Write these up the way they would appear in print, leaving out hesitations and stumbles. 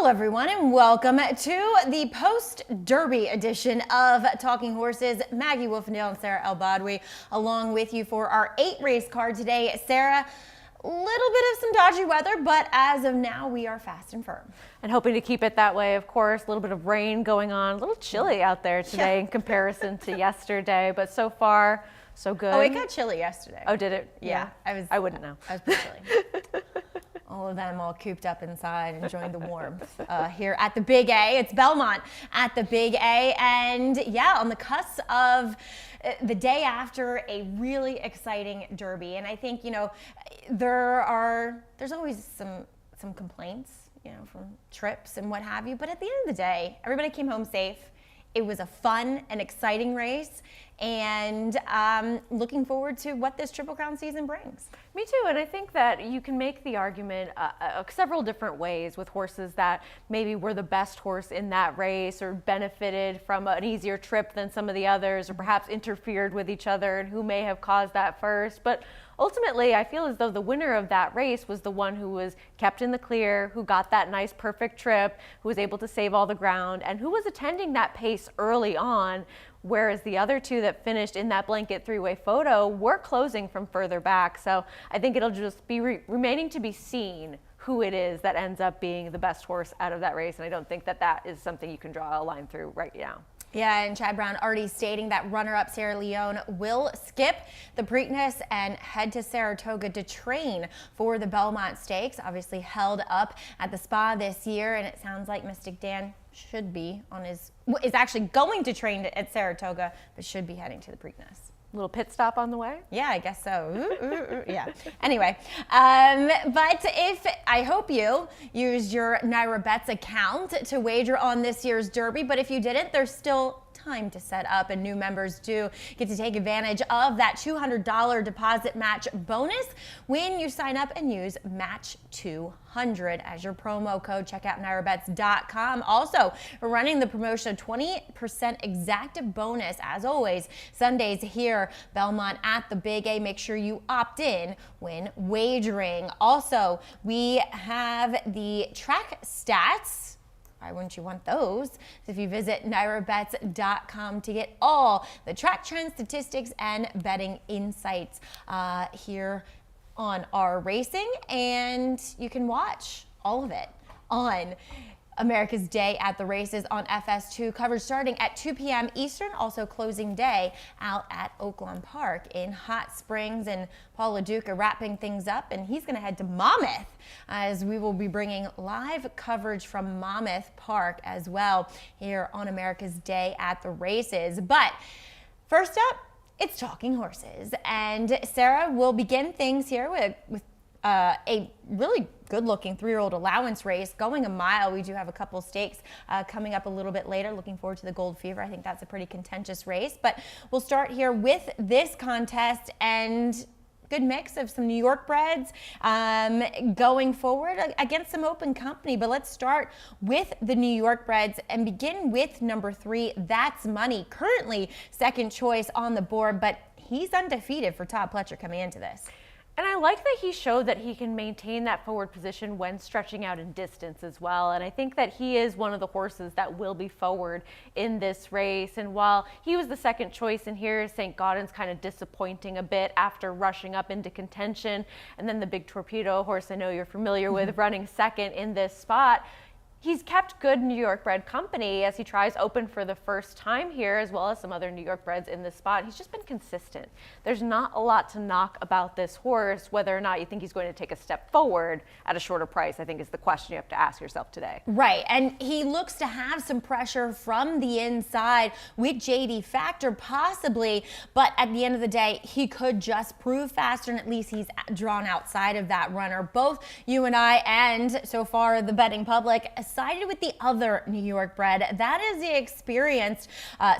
Hello, everyone, and welcome to the post-Derby edition of Talking Horses. Maggie Wolfendale and Sarah El-Badwi along with you for our 8-race card today. Sarah, a little bit of some dodgy weather, but as of now, we are fast and firm. And hoping to keep it that way, of course. A little bit of rain going on, a little chilly out there today in comparison to yesterday, but so far, so good. Oh, it got chilly yesterday. Oh, did it? Yeah. I wouldn't know. I was pretty chilly. All of them all cooped up inside, enjoying the warmth here at the Big A. It's Belmont at the Big A. And yeah, on the cusp of the day after a really exciting Derby. And I think, you know, there's always some complaints, you know, from trips and what have you. But at the end of the day, everybody came home safe. It was a fun and exciting race, and looking forward to what this Triple Crown season brings. Me too, and I think that you can make the argument several different ways with horses that maybe were the best horse in that race or benefited from an easier trip than some of the others, or perhaps interfered with each other and who may have caused that first. But ultimately, I feel as though the winner of that race was the one who was kept in the clear, who got that nice perfect trip, who was able to save all the ground, and who was attending that pace early on, whereas the other two that finished in that blanket three-way photo were closing from further back. So I think it'll just be remaining to be seen who it is that ends up being the best horse out of that race, and I don't think that that is something you can draw a line through right now. Yeah, and Chad Brown already stating that runner-up Sierra Leone will skip the Preakness and head to Saratoga to train for the Belmont Stakes, obviously held up at the Spa this year, and it sounds like Mystic Dan should be is actually going to train at Saratoga, but should be heading to the Preakness. Little pit stop on the way? Yeah, I guess so. Yeah. Anyway, but I hope you used your Naira Bets account to wager on this year's Derby, but if you didn't, there's still time to set up, and new members do get to take advantage of that $200 deposit match bonus when you sign up and use Match 200 as your promo code. Check out NairaBets.com. Also, we're running the promotion of 20% exacta bonus, as always, Sundays here, Belmont at the Big A. Make sure you opt in when wagering. Also, we have the track stats. Why wouldn't you want those? If you visit NairaBets.com to get all the track trend statistics and betting insights here on our racing, and you can watch all of it on America's Day at the Races on FS2. Coverage starting at 2 p.m. Eastern, also closing day out at Oaklawn Park in Hot Springs. And Paul LaDuca wrapping things up, and he's going to head to Monmouth as we will be bringing live coverage from Monmouth Park as well here on America's Day at the Races. But first up, it's Talking Horses, and Sarah will begin things here with a really good-looking 3-year-old allowance race going a mile. We do have a couple stakes coming up a little bit later. Looking forward to the Gold Fever. I think that's a pretty contentious race, but we'll start here with this contest, and good mix of some New York breds going forward against some open company. But let's start with the New York breds and begin with number 3, That's Money, currently second choice on the board, but he's undefeated for Todd Pletcher coming into this. And I like that he showed that he can maintain that forward position when stretching out in distance as well. And I think that he is one of the horses that will be forward in this race. And while he was the second choice in here, St. Gaudens kind of disappointing a bit after rushing up into contention. And then the Big Torpedo horse I know you're familiar with running second in this spot. He's kept good New York bred company as he tries open for the first time here, as well as some other New York breds in this spot. He's just been consistent. There's not a lot to knock about this horse. Whether or not you think he's going to take a step forward at a shorter price, I think is the question you have to ask yourself today. Right, and he looks to have some pressure from the inside with JD Factor possibly, but at the end of the day, he could just prove faster, and at least he's drawn outside of that runner. Both you and I, and so far the betting public, sided with the other New York bred. That is the experienced,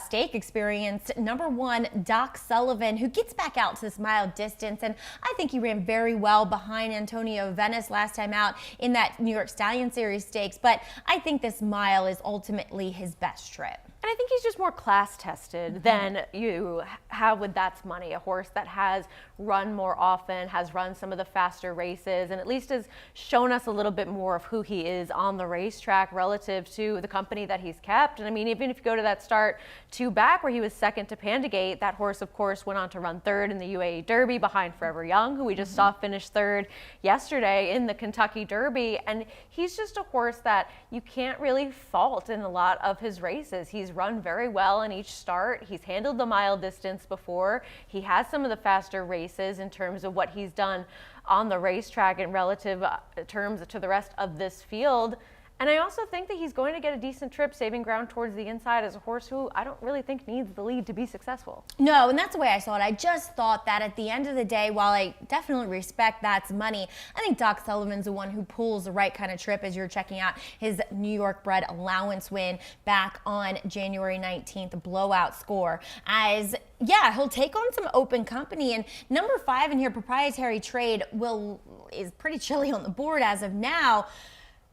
stake experienced number 1, Doc Sullivan, who gets back out to this mile distance. And I think he ran very well behind Antonio Venice last time out in that New York Stallion Series stakes. But I think this mile is ultimately his best trip. And I think he's just more class tested than you have with That's Money, a horse that has run more often, has run some of the faster races, and at least has shown us a little bit more of who he is on the racetrack relative to the company that he's kept. And I mean, even if you go to that start 2 back where he was second to Pandegate, that horse, of course, went on to run third in the UAE Derby behind Forever Young, who we just saw finish third yesterday in the Kentucky Derby. And he's just a horse that you can't really fault in a lot of his races. He's run very well in each start. He's handled the mile distance before. He has some of the faster races in terms of what he's done on the racetrack in relative terms to the rest of this field. And I also think that he's going to get a decent trip saving ground towards the inside as a horse who I don't really think needs the lead to be successful. No, and that's the way I saw it. I just thought that at the end of the day, while I definitely respect That's Money, I think Doc Sullivan's the one who pulls the right kind of trip as you're checking out his New York bred allowance win back on January 19th, a blowout score. As yeah, he'll take on some open company. And number 5 in here, Proprietary Trade, is pretty chilly on the board as of now.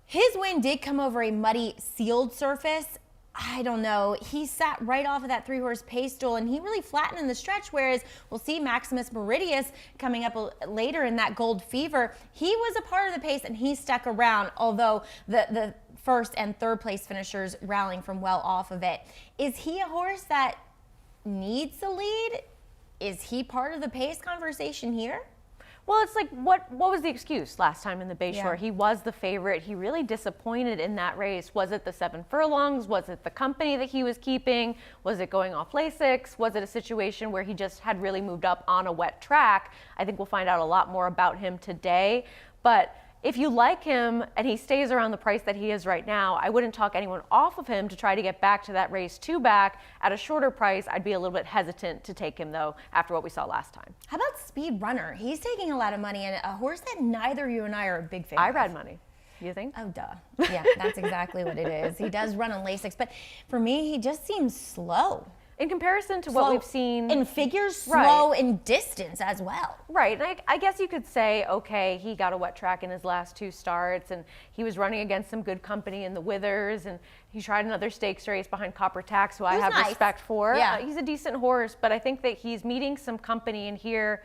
His win did come over a muddy, sealed surface. I don't know. He sat right off of that 3-horse pace stool, and he really flattened in the stretch, whereas we'll see Maximus Meridius coming up later in that Gold Fever. He was a part of the pace, and he stuck around, although the first and third place finishers rallying from well off of it. Is he a horse that needs the lead? Is he part of the pace conversation here? Well, it's like, what was the excuse last time in the Bayshore? Yeah. He was the favorite. He really disappointed in that race. Was it the 7 furlongs? Was it the company that he was keeping? Was it going off Lasix? Was it a situation where he just had really moved up on a wet track? I think we'll find out a lot more about him today. But if you like him and he stays around the price that he is right now, I wouldn't talk anyone off of him to try to get back to that race 2 back at a shorter price. I'd be a little bit hesitant to take him, though, after what we saw last time. How about Speed Runner? He's taking a lot of money, and a horse that neither you and I are a big fan of. I ride money. You think? Oh, duh. Yeah, that's exactly what it is. He does run on Lasix, but for me, he just seems slow. In comparison to what we've seen in figures, slow in distance as well. Right, and I guess you could say, okay, he got a wet track in his last 2 starts, and he was running against some good company in the Withers, and he tried another stakes race behind Copper Tax, who I have respect for. Yeah. He's a decent horse, but I think that he's meeting some company in here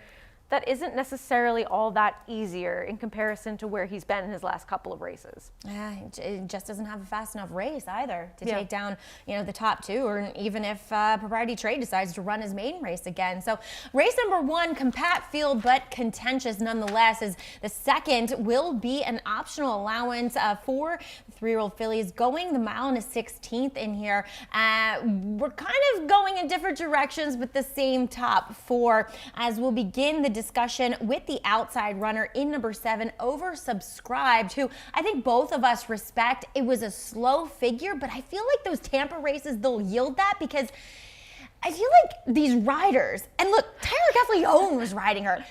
that isn't necessarily all that easier in comparison to where he's been in his last couple of races. Yeah, it just doesn't have a fast enough race either to take down, the top 2, or even if Proprietary Trade decides to run his maiden race again. So race number 1, compact field but contentious nonetheless, as the second will be an optional allowance for 3-year-old fillies going the mile and a 16th in here. We're kind of going in different directions, but the same top 4, as we'll begin the discussion with the outside runner in number 7, Oversubscribed, who I think both of us respect. It was a slow figure, but I feel like those Tampa races, they'll yield that, because I feel like these riders, and look, Tyler Gaffalione was riding her,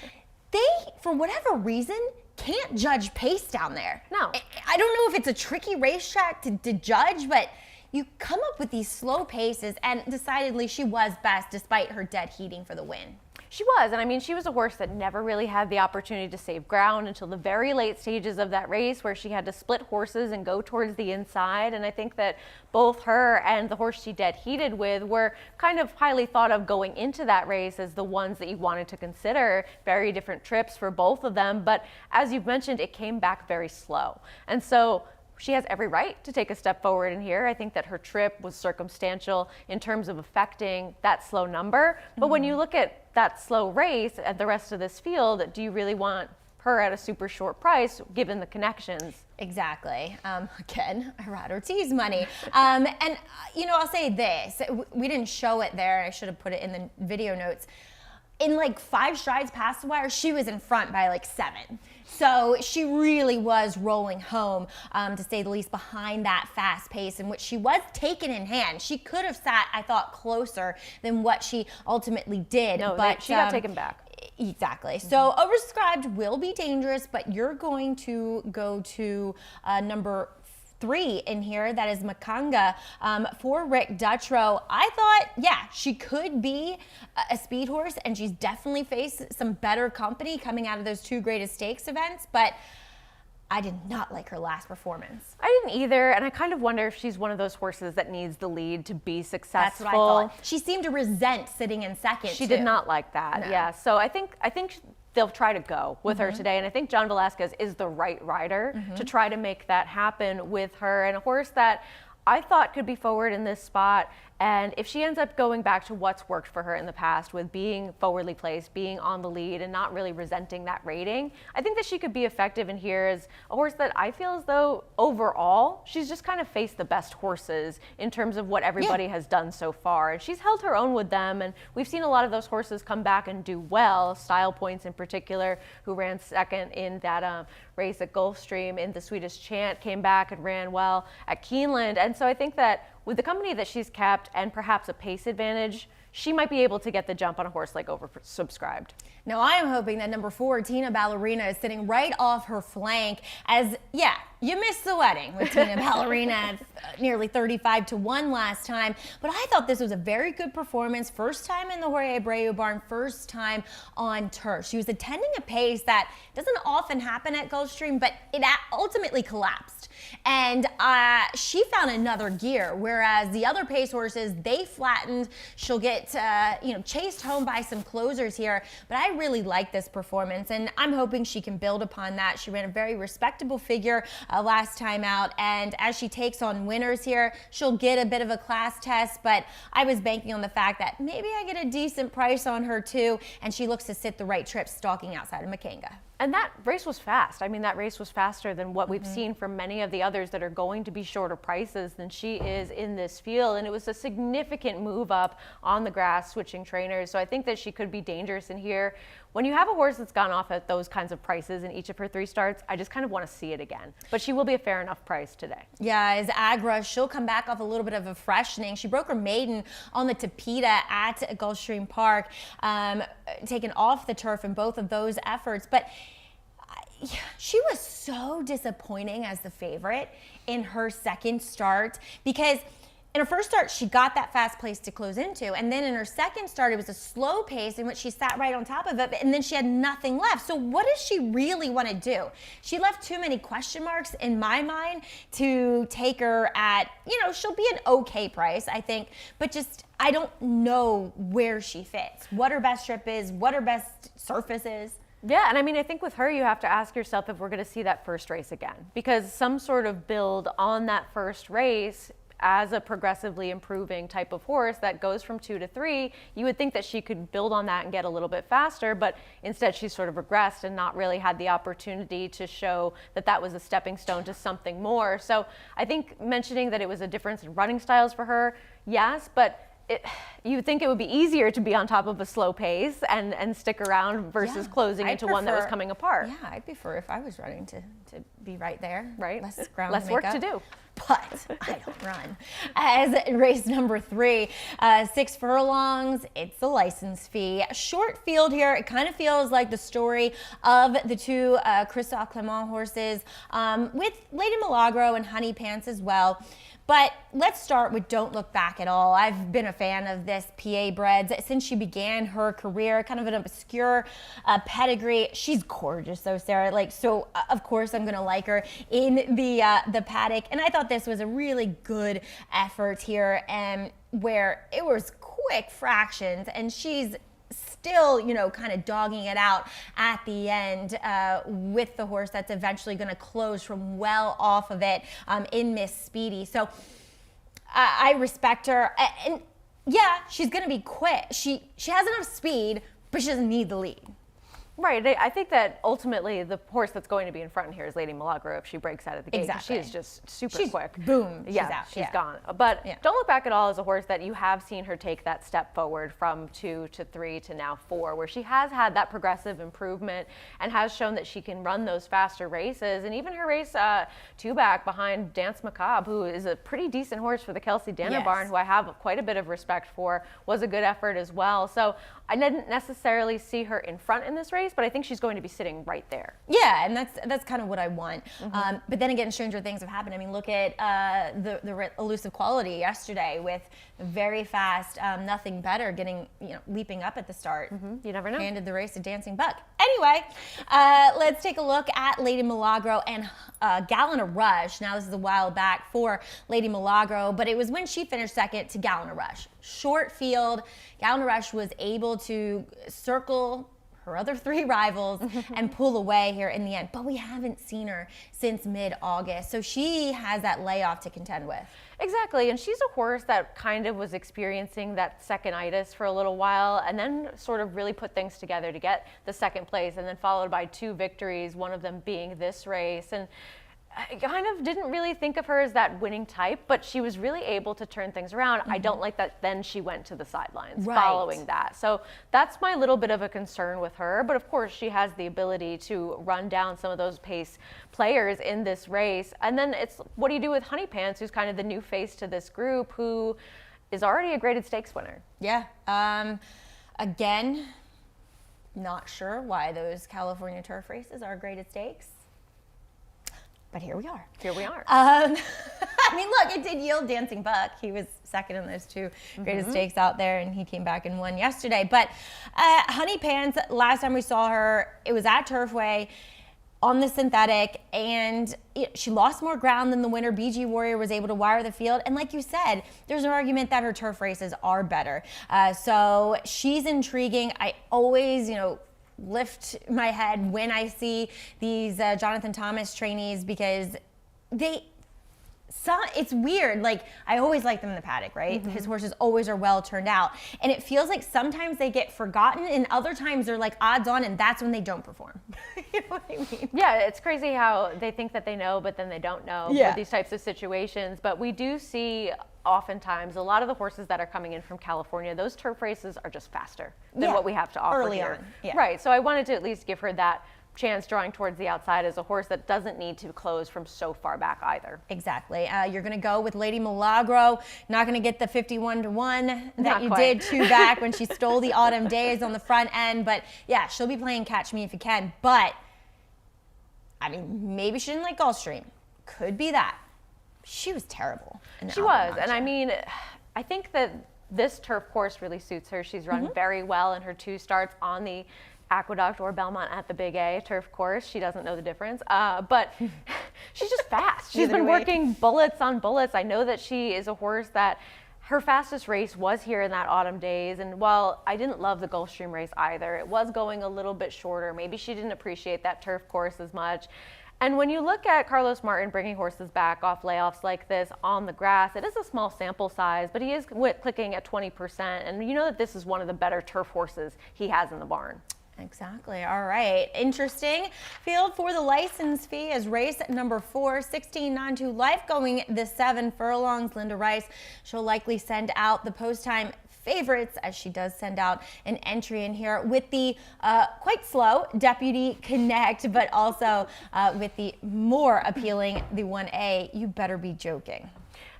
they, for whatever reason, can't judge pace down there. No. I don't know if it's a tricky racetrack to judge, but you come up with these slow paces, and decidedly she was best despite her dead heating for the win. She was, and I mean, she was a horse that never really had the opportunity to save ground until the very late stages of that race, where she had to split horses and go towards the inside. And I think that both her and the horse she dead heated with were kind of highly thought of going into that race as the ones that you wanted to consider. Very different trips for both of them, but as you've mentioned, it came back very slow. And so she has every right to take a step forward in here. I think that her trip was circumstantial in terms of affecting that slow number. But when you look at that slow race at the rest of this field, do you really want her at a super short price given the connections? Exactly. Again, I ride Ortiz money. And, I'll say this. We didn't show it there. I should have put it in the video notes. In like 5 strides past the wire, she was in front by like 7. So she really was rolling home, to say the least, behind that fast pace in which she was taken in hand. She could have sat, I thought, closer than what she ultimately did. No, but she got taken back. Exactly. So Oversubscribed will be dangerous, but you're going to go to number 3 in here. That is Makanga for Rick Dutrow. I thought, she could be a speed horse, and she's definitely faced some better company coming out of those 2 greatest stakes events, but I did not like her last performance. I didn't either, and I kind of wonder if she's one of those horses that needs the lead to be successful. That's what I thought. She seemed to resent sitting in second. She did not like that. No. Yeah. So I think they'll try to go with her today, and I think John Velasquez is the right rider to try to make that happen with her, and a horse that I thought could be forward in this spot. And if she ends up going back to what's worked for her in the past with being forwardly placed, being on the lead, and not really resenting that rating, I think that she could be effective in here as a horse that I feel as though overall, she's just kind of faced the best horses in terms of what everybody has done so far. And she's held her own with them. And we've seen a lot of those horses come back and do well, Style Points in particular, who ran second in that race at Gulfstream in the Swedish Chant, came back and ran well at Keeneland. And so I think that with the company that she's kept and perhaps a pace advantage, she might be able to get the jump on a horse like Oversubscribed. Now, I am hoping that number 4, Tina Ballerina, is sitting right off her flank as, yeah, you missed the wedding with Tina Ballerina at nearly 35-1 last time. But I thought this was a very good performance. First time in the Jorge Abreu barn, first time on turf. She was attending a pace that doesn't often happen at Gulfstream, but it ultimately collapsed. And she found another gear, whereas the other pace horses, they flattened. She'll get chased home by some closers here. But I really like this performance, and I'm hoping she can build upon that. She ran a very respectable figure last time out, and as she takes on winners here, she'll get a bit of a class test, but I was banking on the fact that maybe I get a decent price on her too, and she looks to sit the right trip stalking outside of Makenga. And that race was fast. I mean, that race was faster than what we've seen from many of the others that are going to be shorter prices than she is in this field. And it was a significant move up on the grass, switching trainers. So I think that she could be dangerous in here. When you have a horse that's gone off at those kinds of prices in each of her 3 starts, I just kind of want to see it again. But she will be a fair enough price today. Yeah, as Agra, she'll come back off a little bit of a freshening. She broke her maiden on the Tapeta at Gulfstream Park, taken off the turf in both of those efforts. But she was so disappointing as the favorite in her second start, because in her first start, she got that fast place to close into. And then in her second start, it was a slow pace in which she sat right on top of it. And then she had nothing left. So what does she really want to do? She left too many question marks in my mind to take her at, she'll be an okay price, I think. But just, I don't know where she fits, what her best trip is, what her best surface is. Yeah, and I mean, I think with her, you have to ask yourself if we're going to see that first race again, because some sort of build on that first race as a progressively improving type of horse that goes from 2 to 3, you would think that she could build on that and get a little bit faster, but instead she's sort of regressed and not really had the opportunity to show that that was a stepping stone to something more. So I think mentioning that it was a difference in running styles for her, yes, but you would think it would be easier to be on top of a slow pace and stick around versus closing into one that was coming apart. Yeah, I'd prefer if I was running to be right there. Right. Less ground Less to work make to up. do. But I don't run. As race number 3, 6 furlongs, it's the license fee. Short field here. It kind of feels like the story of the 2 Christophe Clement horses with Lady Milagro and Honey Pants as well. But let's start with Don't Look Back at All. I've been a fan of this PA Breds since she began her career, kind of an obscure pedigree. She's gorgeous though, Sarah. So of course I'm going to like her in the paddock. And I thought this was a really good effort here, and where it was quick fractions, and she's still, kind of dogging it out at the end with the horse that's eventually going to close from well off of it in Miss Speedy. So I respect her. And yeah, she's going to be quick. She has enough speed, but she doesn't need the lead. Right. I think that ultimately the horse that's going to be in front here is Lady Milagro if she breaks out of the gate. Exactly. She is just super quick. Boom. Yeah, she's out. She's gone. But Yeah. Don't Look Back at All is a horse that you have seen her take that step forward from 2 to 3 to now 4, where she has had that progressive improvement and has shown that she can run those faster races. And even her race 2 back behind Dance Macabre, who is a pretty decent horse for the Kelsey Danner Yes. barn, who I have quite a bit of respect for, was a good effort as well. So I didn't necessarily see her in front in this race, but I think she's going to be sitting right there. Yeah, and that's kind of what I want. But then again, stranger things have happened. I mean, look at the elusive quality yesterday with very fast, nothing better, getting leaping up at the start. You never know. Handed the race to Dancing Buck. Anyway, let's take a look at Lady Milagro and Galina Rush. Now, this is a while back for Lady Milagro, but it was when she finished second to Galina Rush. Short field, Galina Rush was able to circle her other 3 rivals and pull away here in the end. But we haven't seen her since mid-August, so she has that layoff to contend with. Exactly, and she's a horse that kind of was experiencing that second-itis for a little while and then sort of really put things together to get the second place, and then followed by 2 victories, one of them being this race. And I kind of didn't really think of her as that winning type, but she was really able to turn things around. I don't like that then she went to the sidelines following that. So that's my little bit of a concern with her. But of course, she has the ability to run down some of those pace players in this race. And then it's what do you do with Honey Pants, who's kind of the new face to this group, who is already a graded stakes winner? Yeah. Again, not sure why those California turf races are graded stakes. But here we are. Here we are. I mean, look, it did yield Dancing Buck. He was second in those 2 graded stakes out there, and he came back and won yesterday. But Honey Pants, last time we saw her, it was at Turfway on the synthetic, and she lost more ground than the winner. BG Warrior was able to wire the field. And like you said, there's an argument that her turf races are better. So she's intriguing. I always, lift my head when I see these Jonathan Thomas trainees, because it's weird. Like, I always like them in the paddock, right? His horses always are well turned out. And it feels like sometimes they get forgotten, and other times they're like odds on, and that's when they don't perform. You know what I mean? Yeah, it's crazy how they think that they know, but then they don't know with these types of situations. But we do see oftentimes a lot of the horses that are coming in from California, those turf races are just faster than what we have to offer early here. on. Yeah. Right, so I wanted to at least give her that chance drawing towards the outside as a horse that doesn't need to close from so far back either. Exactly. You're going to go with Lady Milagro. Not going to get the 51-1 that Not you quite. did 2 back when she stole the Autumn Days on the front end. But yeah, she'll be playing Catch Me If You Can. But I mean, maybe she didn't like Gulfstream. Could be that. She was terrible. She was, and I mean, I think that this turf course really suits her. She's run very well in her 2 starts on the Aqueduct or Belmont at the Big A turf course. She doesn't know the difference, but she's just fast. She's been working bullets on bullets. I know that she is a horse that her fastest race was here in that Autumn Days, and while I didn't love the Gulfstream race either, it was going a little bit shorter. Maybe she didn't appreciate that turf course as much. And when you look at Carlos Martin bringing horses back off layoffs like this on the grass, it is a small sample size, but he is clicking at 20%. And you know that this is one of the better turf horses he has in the barn. Exactly. All right. Interesting field for the license fee as race number 4, 16-9-2 Life, going the 7 furlongs. Linda Rice, she'll likely send out the post-time favorites, as she does send out an entry in here with the quite slow Deputy Connect, but also with the more appealing, the 1A. You better be joking.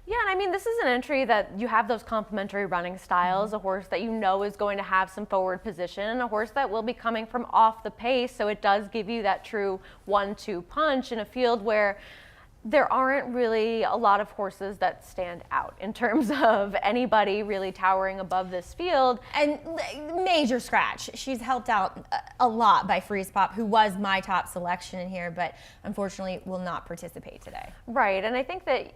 Yeah, and I mean, this is an entry that you have those complementary running styles, a horse that you know is going to have some forward position, and a horse that will be coming from off the pace, so it does give you that true 1-2 punch in a field where there aren't really a lot of horses that stand out in terms of anybody really towering above this field. And major scratch. She's helped out a lot by Freeze Pop, who was my top selection in here, but unfortunately will not participate today. Right, and I think that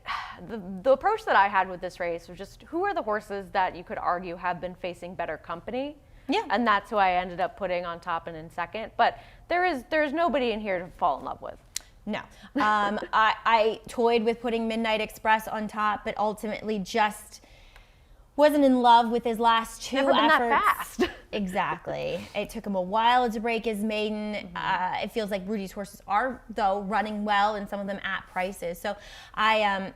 the approach that I had with this race was just who are the horses that you could argue have been facing better company? Yeah. And that's who I ended up putting on top and in second. But there's nobody in here to fall in love with. No. I toyed with putting Midnight Express on top, but ultimately just wasn't in love with his last 2 Never been efforts. that fast. Exactly. It took him a while to break his maiden. It feels like Rudy's horses are, though, running well, and some of them at prices. So I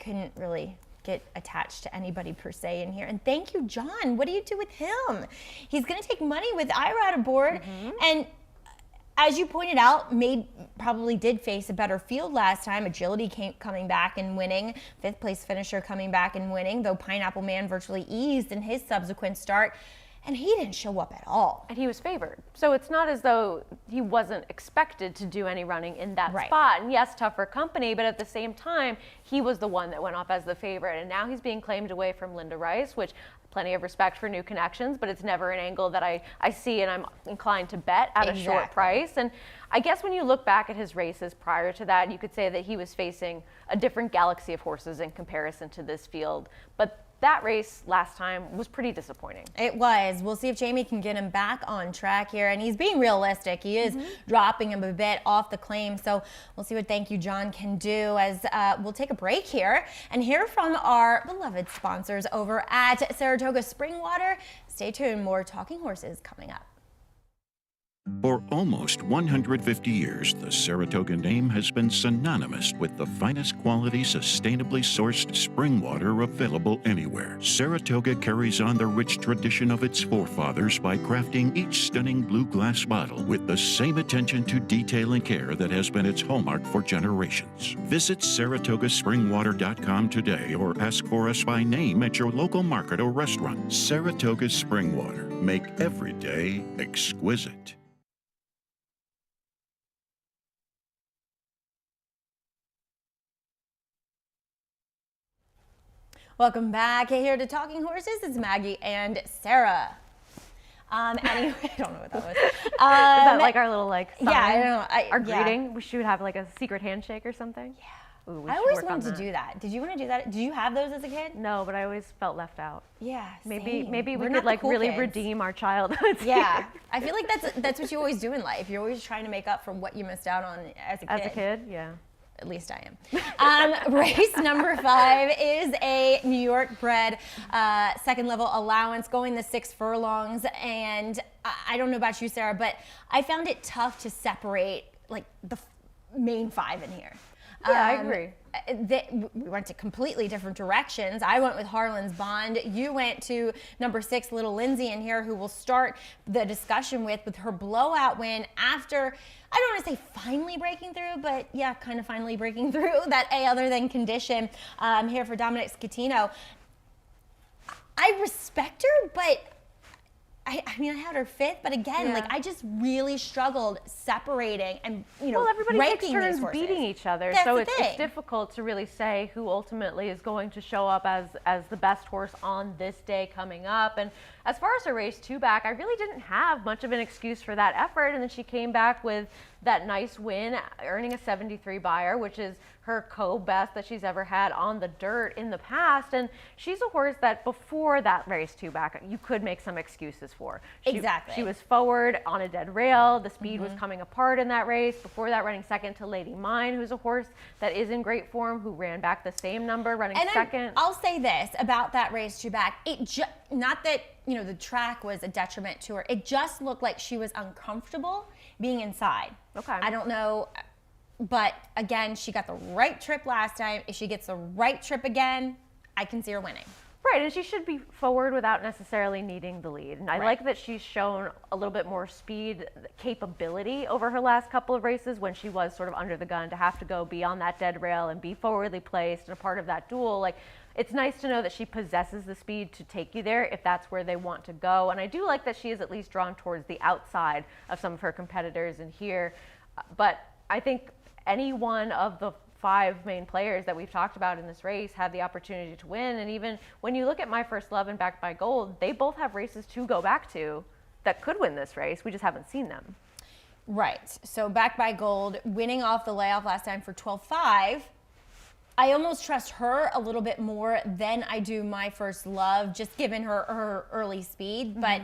couldn't really get attached to anybody per se in here. And thank you, John. What do you do with him? He's going to take money with IRAD aboard. And as you pointed out, probably did face a better field last time. Agility coming back and winning. 5th place finisher coming back and winning, though Pineapple Man virtually eased in his subsequent start. and he didn't show up at all. And he was favored. So it's not as though he wasn't expected to do any running in that Right. spot. And yes, tougher company, but at the same time, he was the one that went off as the favorite. And now he's being claimed away from Linda Rice, which plenty of respect for new connections, but it's never an angle that I see and I'm inclined to bet at a short price. And I guess when you look back at his races prior to that, you could say that he was facing a different galaxy of horses in comparison to this field. But that race last time was pretty disappointing. It was. We'll see if Jamie can get him back on track here. And he's being realistic. He is dropping him a bit off the claim. So we'll see what Thank You, John can do as we'll take a break here and hear from our beloved sponsors over at Saratoga Springwater. Stay tuned. More Talking Horses coming up. For almost 150 years, the Saratoga name has been synonymous with the finest quality, sustainably sourced spring water available anywhere. Saratoga carries on the rich tradition of its forefathers by crafting each stunning blue glass bottle with the same attention to detail and care that has been its hallmark for generations. Visit SaratogaSpringwater.com today or ask for us by name at your local market or restaurant. Saratoga Spring Water. Make every day exquisite. Welcome back here to Talking Horses. It's Maggie and Sarah. Anyway, I don't know what that was. Is that like our little sign? Yeah, I don't know. Our greeting? We should have like a secret handshake or something? Yeah. Ooh, we I should always work on wanted to that. do that. Did you want to do that? Did you have those as a kid? No, but I always felt left out. Yeah, Maybe same. we We're could not the like cool really kids. redeem our childhood. Yeah, I feel like that's what you always do in life. You're always trying to make up for what you missed out on as a kid. As a kid, yeah. At least I am. Race number 5 is a New York bred second level allowance going the 6 furlongs. And I don't know about you, Sarah, but I found it tough to separate like the main 5 in here. Yeah, I agree. We went to completely different directions. I went with Harlan's Bond. You went to number 6, Little Lindsay in here, who we'll start the discussion with her blowout win after, I don't want to say finally breaking through, but yeah, kind of finally breaking through that A other than condition here for Dominic Scatino. I respect her, but I mean, I had her 5th, but again, Yeah. like I just really struggled separating and, Well, everybody takes ranking these turns horses. beating each other, That's so the it's thing. difficult to really say who ultimately is going to show up as the best horse on this day coming up. And as far as her race 2 back, I really didn't have much of an excuse for that effort, and then she came back with that nice win, earning a 73 buyer, which is her co-best that she's ever had on the dirt in the past. And she's a horse that before that race 2 back, you could make some excuses for. Exactly. She was forward on a dead rail. The speed was coming apart in that race. Before that, running second to Lady Mine, who's a horse that is in great form, who ran back the same number, running second. I'll say this about that race 2 back. Not that, the track was a detriment to her. It just looked like she was uncomfortable being inside. Okay. I don't know, but again, she got the right trip last time. If she gets the right trip again, I can see her winning. Right, and she should be forward without necessarily needing the lead. And I like that she's shown a little bit more speed capability over her last couple of races when she was sort of under the gun to have to go be on that dead rail and be forwardly placed and a part of that duel. Like, it's nice to know that she possesses the speed to take you there if that's where they want to go. And I do like that she is at least drawn towards the outside of some of her competitors in here. But I think any one of the 5 main players that we've talked about in this race have the opportunity to win. And even when you look at My First Love and Backed by Gold, they both have races to go back to that could win this race. We just haven't seen them. Right. So Backed by Gold, winning off the layoff last time for 12.5. I almost trust her a little bit more than I do My First Love, just given her early speed. But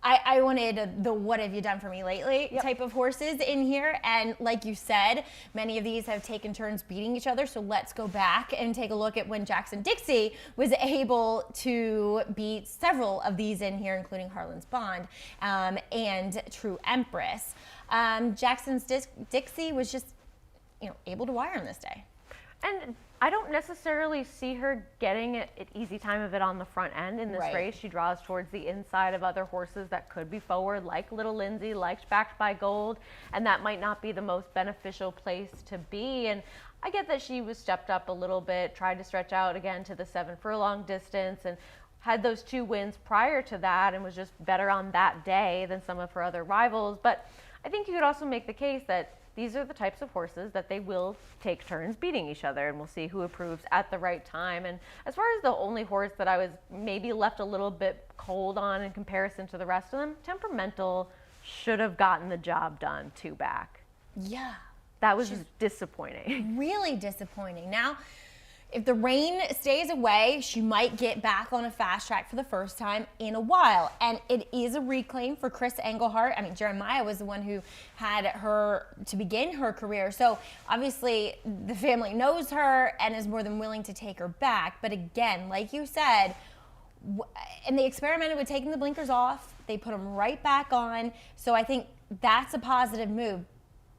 I wanted the what have you done for me lately type of horses in here. And like you said, many of these have taken turns beating each other. So let's go back and take a look at when Jackson Dixie was able to beat several of these in here, including Harlan's Bond and True Empress. Jackson's Dixie was just, able to wire him this day. And I don't necessarily see her getting an easy time of it on the front end in this race. She draws towards the inside of other horses that could be forward, like Little Lindsay, like Backed by Gold, and that might not be the most beneficial place to be. And I get that she was stepped up a little bit, tried to stretch out again to the 7 furlong distance, and had those 2 wins prior to that and was just better on that day than some of her other rivals. But I think you could also make the case that these are the types of horses that they will take turns beating each other, and we'll see who improves at the right time. And as far as the only horse that I was maybe left a little bit cold on in comparison to the rest of them, Temperamental should have gotten the job done 2 back. Yeah. That was just disappointing. Really disappointing. Now, if the rain stays away, she might get back on a fast track for the first time in a while. And it is a reclaim for Chris Englehart. I mean, Jeremiah was the one who had her to begin her career. So obviously the family knows her and is more than willing to take her back. But again, like you said, and they experimented with taking the blinkers off. They put them right back on. So I think that's a positive move.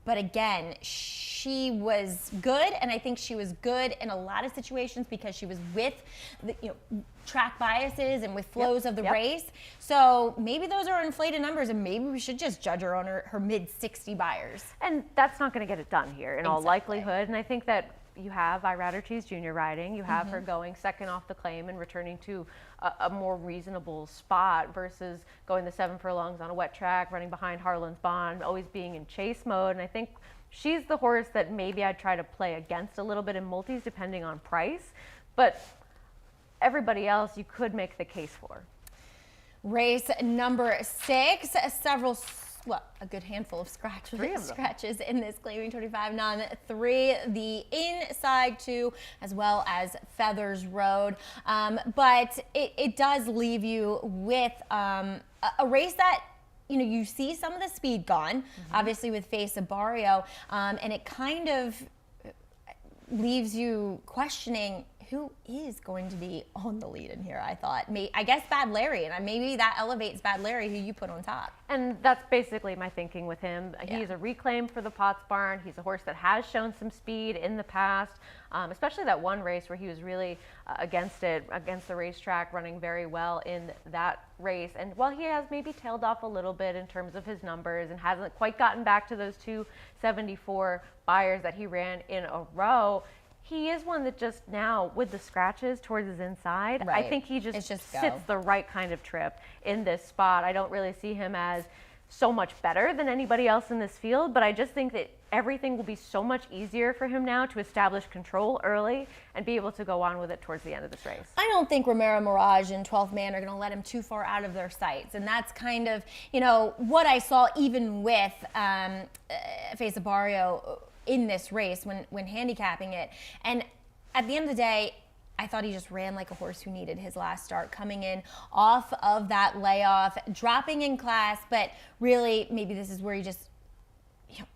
But again, she was good, and I think she was good in a lot of situations because she was with the, track biases and with flows of the race. So maybe those are inflated numbers, and maybe we should just judge her on her mid-60 buyers. And that's not going to get it done here in all likelihood. And I think that you have I Rather Cheese Jr. riding. You have her going second off the claim and returning to a more reasonable spot versus going the 7 furlongs on a wet track, running behind Harlan's Bond, always being in chase mode. And I think she's the horse that maybe I'd try to play against a little bit in multis depending on price. But everybody else you could make the case for. Race number 6, a good handful of scratches in this claiming 25 non 3, the inside 2, as well as Feathers Road. But it does leave you with a race that, you see some of the speed gone, obviously with Face of Barrio, and it kind of leaves you questioning who is going to be on the lead in here. I guess Bad Larry, and maybe that elevates Bad Larry, who you put on top. And that's basically my thinking with him. Yeah. He's a reclaim for the Potts Barn. He's a horse that has shown some speed in the past, especially that one race where he was really against the racetrack, running very well in that race. And while he has maybe tailed off a little bit in terms of his numbers and hasn't quite gotten back to those 274 buyers that he ran in a row, he is one that just now, with the scratches towards his inside, I think he just sits the right kind of trip in this spot. I don't really see him as so much better than anybody else in this field, but I just think that everything will be so much easier for him now to establish control early and be able to go on with it towards the end of this race. I don't think Romero Mirage and 12th Man are going to let him too far out of their sights, and that's kind of, what I saw even with Face of Barrio in this race when handicapping it. And at the end of the day, I thought he just ran like a horse who needed his last start, coming in off of that layoff, dropping in class, but really maybe this is where he just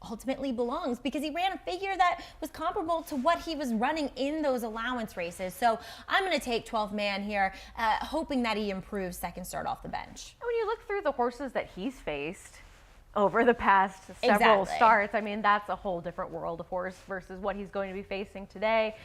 ultimately belongs, because he ran a figure that was comparable to what he was running in those allowance races. So I'm going to take 12th Man here, hoping that he improves second start off the bench. And when you look through the horses that he's faced over the past several starts, I mean, that's a whole different world of horse versus what he's going to be facing today.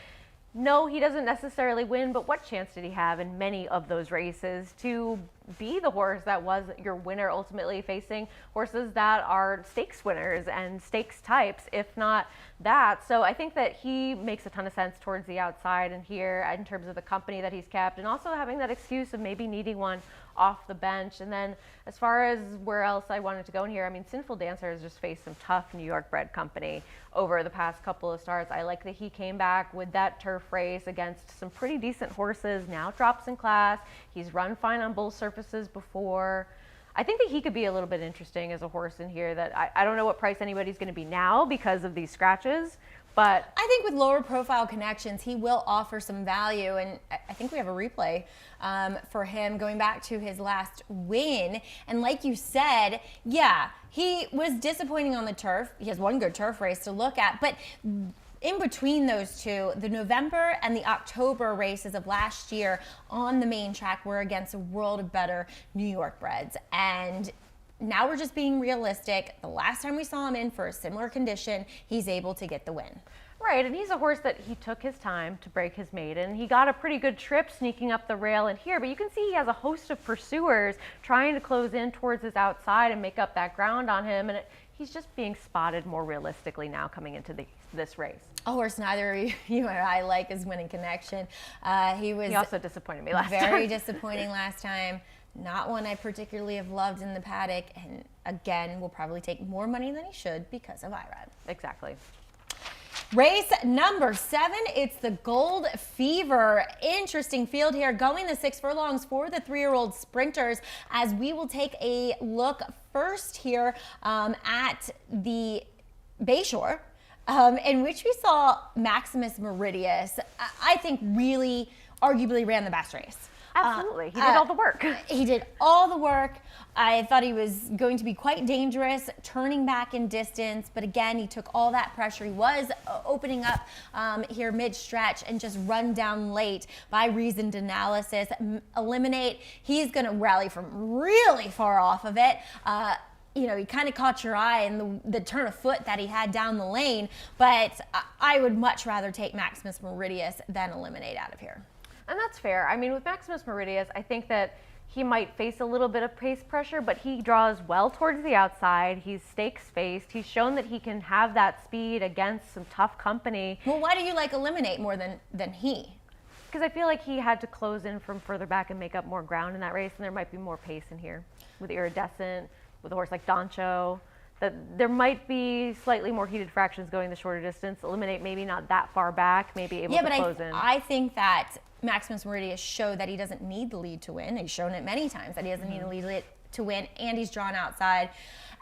No, he doesn't necessarily win, but what chance did he have in many of those races to be the horse that was your winner, ultimately facing horses that are stakes winners and stakes types, if not that? So I think that he makes a ton of sense towards the outside and here in terms of the company that he's kept, and also having that excuse of maybe needing one off the bench. And then as far as where else I wanted to go in here, I mean, Sinful Dancer has just faced some tough New York bred company over the past couple of starts. I like that he came back with that turf race against some pretty decent horses, now drops in class. He's run fine on bull surfaces before. I think that he could be a little bit interesting as a horse in here that I don't know what price anybody's going to be now because of these scratches. But I think with lower profile connections, he will offer some value. And I think we have a replay for him going back to his last win. And like you said, yeah, he was disappointing on the turf. He has one good turf race to look at. But in between those two, the November and the October races of last year on the main track were against a world of better New York breds. And now we're just being realistic. The last time we saw him in for a similar condition, he's able to get the win. Right, and he's a horse that he took his time to break his maiden. He got a pretty good trip sneaking up the rail in here, but you can see he has a host of pursuers trying to close in towards his outside and make up that ground on him. And he's just being spotted more realistically now coming into this race. A horse neither you or I like is Winning Connection. He also disappointed me last time. Very disappointing last time. Not one I particularly have loved in the paddock, and again will probably take more money than he should because of Irad. Exactly. Race number 7, it's the Gold Fever. Interesting field here, going the 6 furlongs for the 3-year-old sprinters, as we will take a look first here at the Bayshore, in which we saw Maximus Meridius, I think really arguably ran the best race. Absolutely. He did all the work. He did all the work. I thought he was going to be quite dangerous, turning back in distance, but again, he took all that pressure. He was opening up here mid-stretch and just run down late by reasoned analysis. Eliminate, he's going to rally from really far off of it. You know, he kind of caught your eye in the turn of foot that he had down the lane, but I would much rather take Maximus Meridius than Eliminate out of here. And that's fair. I mean, with Maximus Meridius, I think that he might face a little bit of pace pressure, but he draws well towards the outside. He's stakes-faced. He's shown that he can have that speed against some tough company. Well, why do you like Eliminate more than he? Because I feel like he had to close in from further back and make up more ground in that race, and there might be more pace in here with Iridescent, with a horse like Doncho. That there might be slightly more heated fractions going the shorter distance. Eliminate maybe not that far back, maybe able to close in. I think that Maximus Meridius showed that he doesn't need the lead to win. He's shown it many times that he doesn't need the lead to win, and he's drawn outside.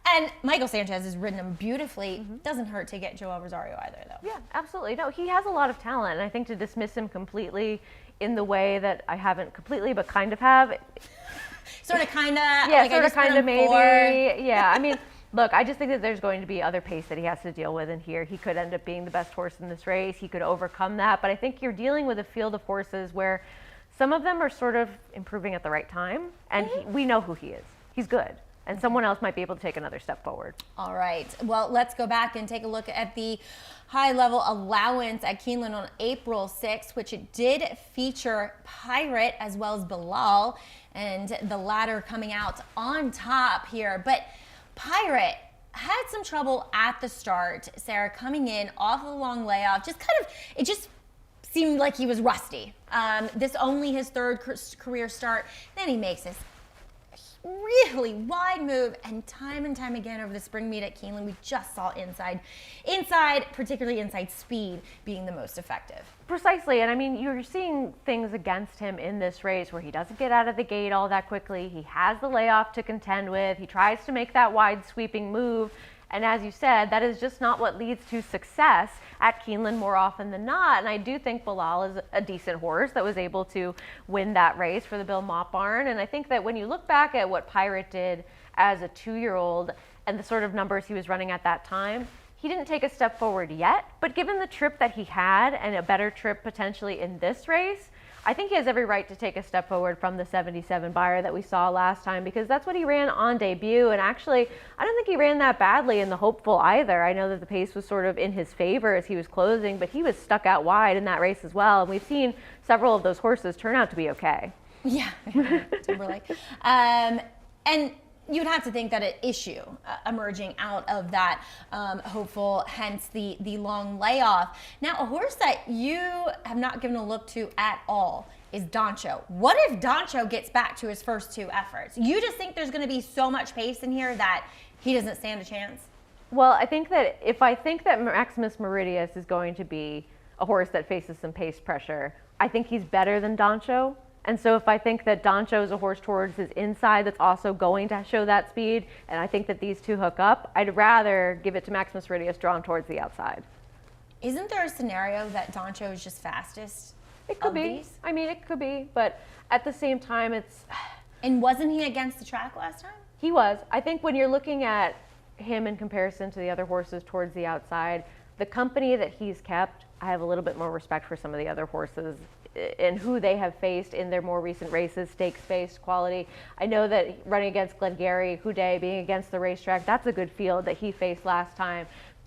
And Michael Sanchez has ridden him beautifully. Doesn't hurt to get Joel Rosario either, though. Yeah, absolutely. No, he has a lot of talent, and I think to dismiss him completely in the way that I haven't completely, but kind of have. Sort of, kind of. Yeah, like sort of, kind of, maybe. 4. Yeah, I mean, look, I just think that there's going to be other pace that he has to deal with in here. He could end up being the best horse in this race. He could overcome that. But I think you're dealing with a field of horses where some of them are sort of improving at the right time. And we know who he is. He's good. And someone else might be able to take another step forward. All right. Well, let's go back and take a look at the high-level allowance at Keeneland on April 6th, which it did feature Pirate as well as Bilal, and the latter coming out on top here. But Pirate had some trouble at the start, Sarah, coming in off of a long layoff. It just seemed like he was rusty. This only his 3rd career start. Then he makes this really wide move, and time again over the spring meet at Keeneland, we just saw inside, particularly inside speed, being the most effective. Precisely, and I mean, you're seeing things against him in this race where he doesn't get out of the gate all that quickly. He has the layoff to contend with. He tries to make that wide sweeping move, and as you said, that is just not what leads to success at Keeneland more often than not. And I do think Bilal is a decent horse that was able to win that race for the Bill Mott barn. And I think that when you look back at what Pirate did as a 2-year-old and the sort of numbers he was running at that time, he didn't take a step forward yet. But given the trip that he had and a better trip potentially in this race, I think he has every right to take a step forward from the 77 buyer that we saw last time, because that's what he ran on debut. And actually, I don't think he ran that badly in the Hopeful either. I know that the pace was sort of in his favor as he was closing, but he was stuck out wide in that race as well. And we've seen several of those horses turn out to be okay. Yeah, Timberlake. And you'd have to think that an issue emerging out of that Hopeful, hence the long layoff. Now, a horse that you have not given a look to at all is Doncho. What if Doncho gets back to his first 2 efforts? You just think there's going to be so much pace in here that he doesn't stand a chance? Well, I think that if I think that Maximus Meridius is going to be a horse that faces some pace pressure, I think he's better than Doncho. And so if I think that Doncho is a horse towards his inside that's also going to show that speed, and I think that these 2 hook up, I'd rather give it to Maximus Meridius drawn towards the outside. Isn't there a scenario that Doncho is just fastest? It could be. These? I mean, it could be, but at the same time, it's... And wasn't he against the track last time? He was. I think when you're looking at him in comparison to the other horses towards the outside, the company that he's kept, I have a little bit more respect for some of the other horses and who they have faced in their more recent races, stakes-based quality. I know that running against Glengarry, Houdet, being against the racetrack, that's a good field that he faced last time.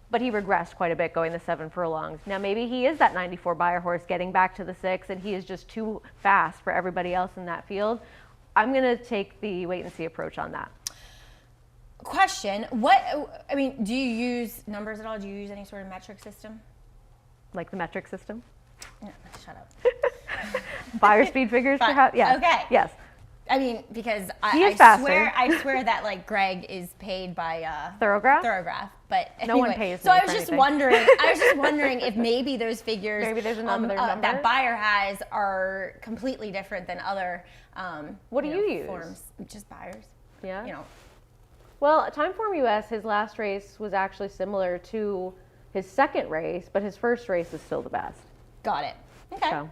But he regressed quite a bit going the 7 furlongs. Now maybe he is that 94 buyer horse getting back to the 6, and he is just too fast for everybody else in that field. I'm going to take the wait-and-see approach on that. Question, do you use numbers at all? Do you use any sort of metric system? Like the metric system? No, shut up. Buyer speed figures, perhaps? Yes. Okay. Yes. I mean, because He is I swear that like Greg is paid by Thorograph? but No one anyway, pays so me I was for just anything. wondering. I was just wondering if maybe those figures, Maybe there's another number that buyer has are completely different than other. What do you use? Forms, just buyers. Yeah. You know. Well, Timeform US, his last race was actually similar to his second race, but his first race is still the best. Got it. Okay. So,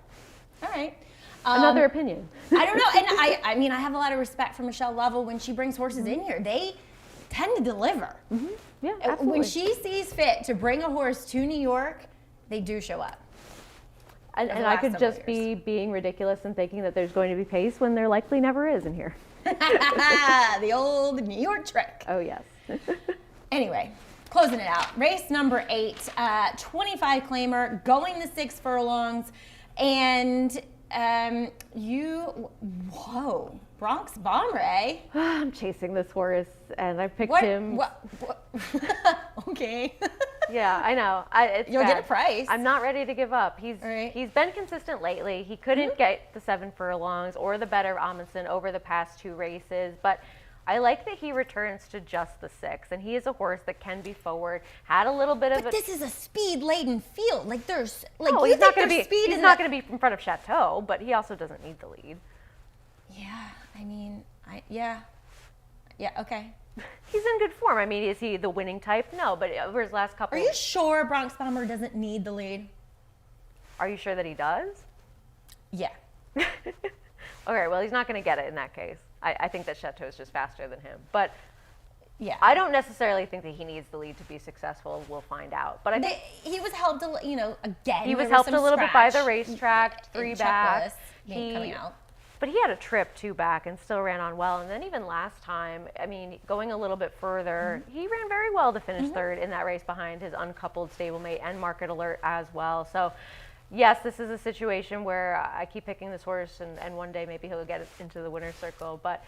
All right. another opinion. I don't know, and I mean, I have a lot of respect for Michelle Lovell when she brings horses in here. They tend to deliver. Yeah, absolutely. When she sees fit to bring a horse to New York, they do show up. And the I last could several just be being ridiculous and thinking that there's going to be pace when there likely never is in here. The old New York trick. Oh, yes. Anyway, closing it out. Race number 8, 25 claimer, going the 6 furlongs, and Bronx Bomber, eh? I'm chasing this horse, and I picked What? him. Okay. Yeah, I know. You'll get a price. I'm not ready to give up. He's Right. he's been consistent lately. He couldn't get the 7 furlongs or the better Amundsen over the past 2 races, but I like that he returns to just the 6, and he is a horse that can be forward. Had a little bit of But a. this is a speed-laden field. Like there's Oh, you he's not think going to there's be. speed He's in not the- going to be in front of Chateau, but he also doesn't need the lead. Yeah, I mean, yeah, okay. He's in good form. I mean, is he the winning type? No, but over his last couple. Are you sure Bronx Bomber doesn't need the lead? Are you sure that he does? Yeah. Okay, well, he's not going to get it in that case. I think that Chateau is just faster than him. But Yeah. I don't necessarily think that he needs the lead to be successful. We'll find out. But I think He was helped, again. he was there helped some a little bit by the scratch racetrack, 3 back. coming out. But he had a trip 2 back and still ran on well. And then even last time, I mean, going a little bit further, he ran very well to finish 3rd in that race behind his uncoupled stablemate and Market Alert as well. So, yes, this is a situation where I keep picking this horse, and one day maybe he'll get into the winner's circle. But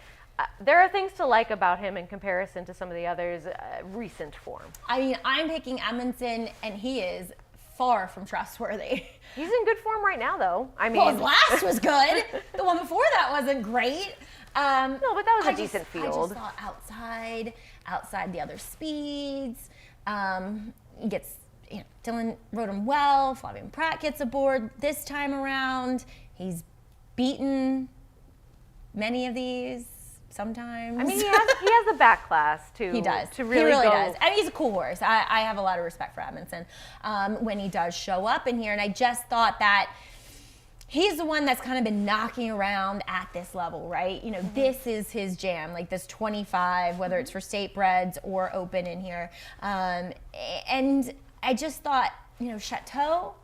there are things to like about him in comparison to some of the others' recent form. I mean, I'm picking Amundsen, and he is far from trustworthy. He's in good form right now, though. I mean, Well, his last was good. The one before that wasn't great. No, but that was a I decent I field. just thought outside the other speeds. He gets, Dylan rode him well. Flavien Prat gets aboard this time around. He's beaten many of these sometimes. I mean, he has the back class to He does. to really, he really go. does. I mean, he's a cool horse. I have a lot of respect for Amundsen when he does show up in here. And I just thought that he's the one that's kind of been knocking around at this level, right? This is his jam, like this 25, whether it's for state breds or open in here. And I just thought, Chateau,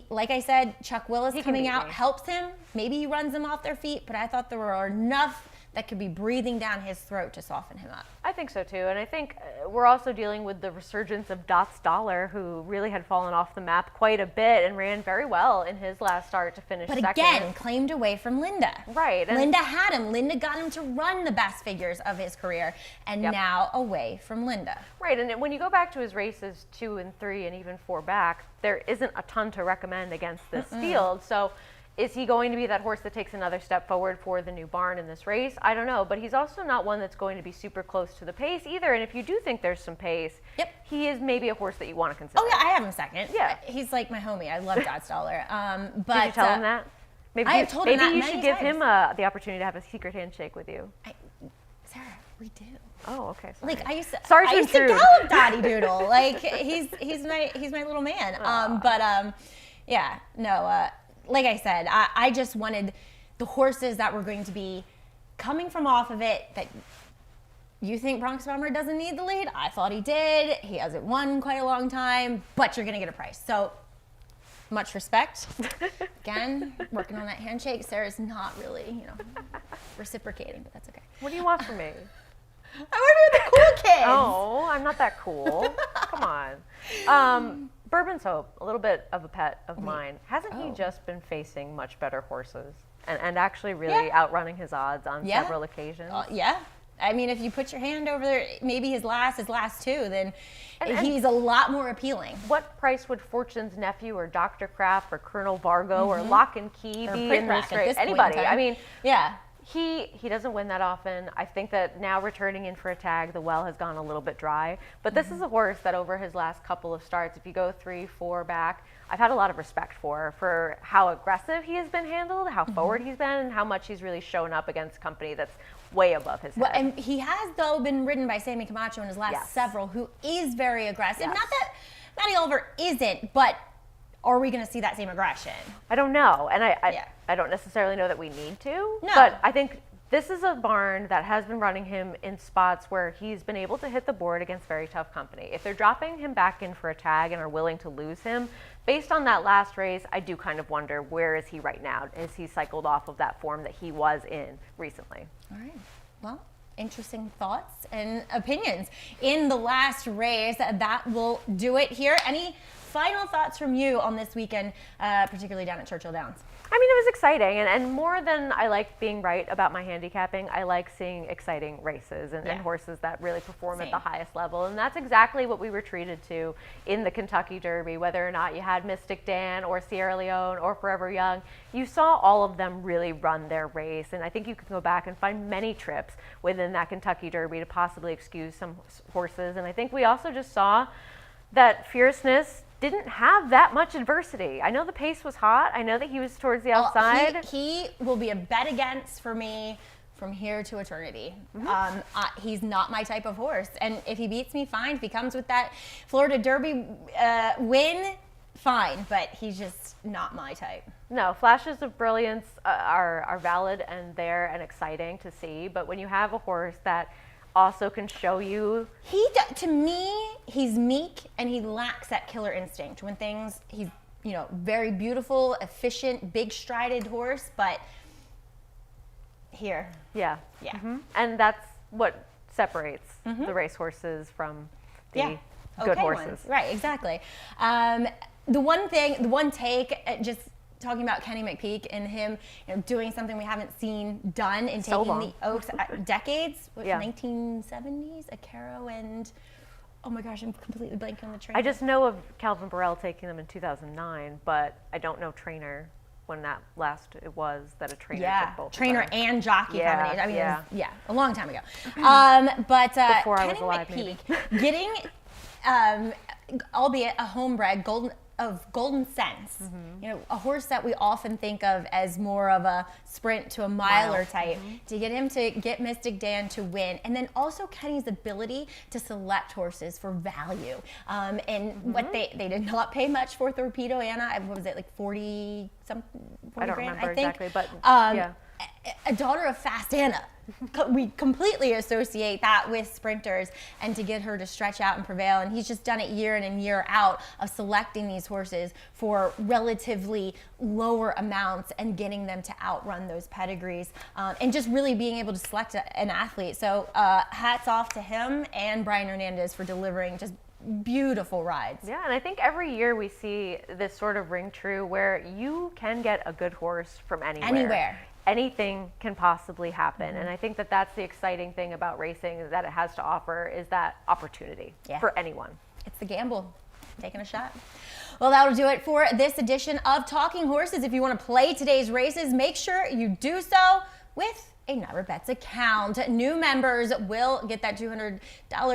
like I said, Chuck Willis coming out helps him. Maybe he runs them off their feet, but I thought there were enough that could be breathing down his throat to soften him up. I think so too, and I think we're also dealing with the resurgence of Dots Dollar, who really had fallen off the map quite a bit and ran very well in his last start to finish But second. again, claimed away from Linda. Right. And Linda had him. Linda got him to run the best figures of his career, and now away from Linda. Right, and when you go back to his races 2 and 3 and even 4 back, there isn't a ton to recommend against this field. So is he going to be that horse that takes another step forward for the new barn in this race? I don't know, but he's also not one that's going to be super close to the pace either. And if you do think there's some pace, he is maybe a horse that you want to consider. Oh yeah, I have him second. Yeah. He's like my homie. I love Dots Dollar. But Did you tell him that? Maybe I have told him that maybe you many should give times. him the opportunity to have a secret handshake with you. Sarah, we do. Oh, okay. Sorry. Like I used to intrude. gallop Dottie Doodle. Like he's my little man. Like I said, I just wanted the horses that were going to be coming from off of it that you think Bronx Bomber doesn't need the lead. I thought he did. He hasn't won quite a long time, but you're going to get a price. So much respect. Again, working on that handshake. Sarah's not really, reciprocating, but that's okay. What do you want from me? I want to be with the cool kids. Oh, I'm not that cool. Come on. Bourbon's Hope, a little bit of a pet of mine. Hasn't he just been facing much better horses and actually really outrunning his odds on several occasions? Yeah. I mean, if you put your hand over there, maybe his last two, then he's a lot more appealing. What price would Fortune's Nephew or Dr. Kraft or Colonel Vargo or Lock and Key be in this race? Anybody. I mean, yeah. He doesn't win that often. I think that now returning in for a tag, the well has gone a little bit dry. But this is a horse that over his last couple of starts, if you go 3, 4 back, I've had a lot of respect for how aggressive he has been handled, how forward he's been, and how much he's really shown up against company that's way above his head. Well, and he has, though, been ridden by Sammy Camacho in his last several, who is very aggressive. Yes. Not that Matty Oliver isn't, but are we going to see that same aggression? I don't know, and I don't necessarily know that we need to. No. But I think this is a barn that has been running him in spots where he's been able to hit the board against very tough company. If they're dropping him back in for a tag and are willing to lose him, based on that last race, I do kind of wonder, where is he right now? Is he cycled off of that form that he was in recently? All right. Well, interesting thoughts and opinions in the last race. That will do it here. Any final thoughts from you on this weekend, particularly down at Churchill Downs? I mean, it was exciting, and more than I like being right about my handicapping, I like seeing exciting races and horses that really perform at the highest level, and that's exactly what we were treated to in the Kentucky Derby. Whether or not you had Mystic Dan or Sierra Leone or Forever Young, you saw all of them really run their race, and I think you can go back and find many trips within that Kentucky Derby to possibly excuse some horses, and I think we also just saw that Fierceness didn't have that much adversity. I know the pace was hot. I know that he was towards the outside. He will be a bet against for me from here to eternity. He's not my type of horse. And if he beats me, fine. If he comes with that Florida Derby win, fine. But he's just not my type. No, flashes of brilliance are valid and there and exciting to see. But when you have a horse that also can show you. To me, he's meek and he lacks that killer instinct. When he's, very beautiful, efficient, big strided horse, but here. Yeah. And that's what separates the race horses from the good horses. Ones. Right, exactly. The one take, just talking about Kenny McPeak and him, doing something we haven't seen done in taking the Oaks decades. 1970s, a Caro and oh my gosh, I'm completely blanking on the trainer. I just know of Calvin Burrell taking them in 2009, but I don't know trainer when that last it was that a trainer took both. Trainer and jockey combination. I mean, it was, a long time ago. But before Kenny I was alive, McPeak getting, albeit a homebred golden sense, a horse that we often think of as more of a sprint to a miler type, to get him to get Mystic Dan to win, and then also Kenny's ability to select horses for value. And what they did not pay much for Torpedo Anna. What was it, like 40 something? 40 I don't grand, remember I think. exactly, but a daughter of Fast Anna. We completely associate that with sprinters, and to get her to stretch out and prevail. And he's just done it year in and year out of selecting these horses for relatively lower amounts and getting them to outrun those pedigrees, and just really being able to select an athlete. So hats off to him and Brian Hernandez for delivering just beautiful rides. Yeah, and I think every year we see this sort of ring true where you can get a good horse from anywhere. Anything can possibly happen. And I think that that's the exciting thing about racing that it has to offer, is that opportunity for anyone. It's the gamble, taking a shot. Well, that'll do it for this edition of Talking Horses. If you want to play today's races, make sure you do so with a Naira Bets account. New members will get that $200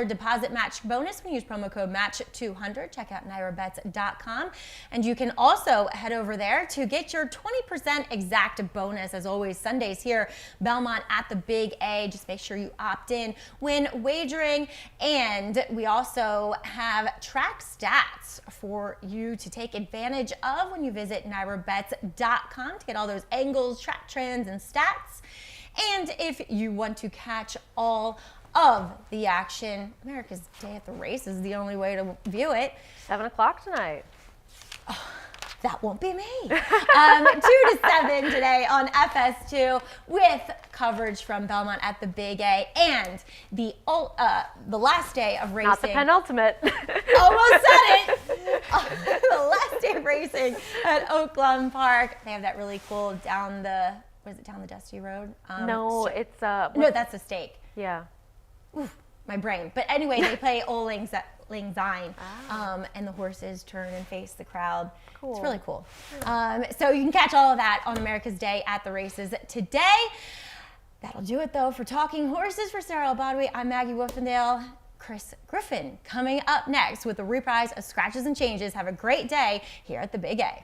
deposit match bonus when you use promo code MATCH200. Check out NairaBets.com. And you can also head over there to get your 20% exact bonus. As always, Sundays here, Belmont at the Big A. Just make sure you opt in when wagering. And we also have track stats for you to take advantage of when you visit NairaBets.com to get all those angles, track trends, and stats. And if you want to catch all of the action, America's Day at the Race is the only way to view it. 7 o'clock tonight. Oh, that won't be me. 2 to 7 today on FS2 with coverage from Belmont at the Big A and the last day of racing. Not the penultimate. Almost said it. The last day of racing at Oakland Park. They have that really cool down the Dusty Road? No, it's no, that's a stake. Yeah. My brain. But anyway, they play Old Lang Syne, and the horses turn and face the crowd. Cool. It's really cool. So you can catch all of that on America's Day at the races today. That'll do it, though, for Talking Horses. For Sarah Albadwi, I'm Maggie Wolfendale. Chris Griffin coming up next with a reprise of Scratches and Changes. Have a great day here at the Big A.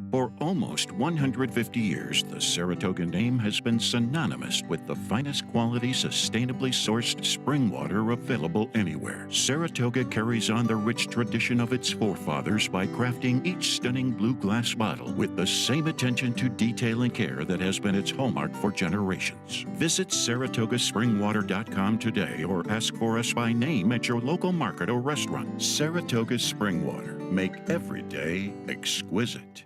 For almost 150 years, the Saratoga name has been synonymous with the finest quality, sustainably sourced spring water available anywhere. Saratoga carries on the rich tradition of its forefathers by crafting each stunning blue glass bottle with the same attention to detail and care that has been its hallmark for generations. Visit SaratogaSpringwater.com today or ask for us by name at your local market or restaurant. Saratoga Spring Water. Make every day exquisite.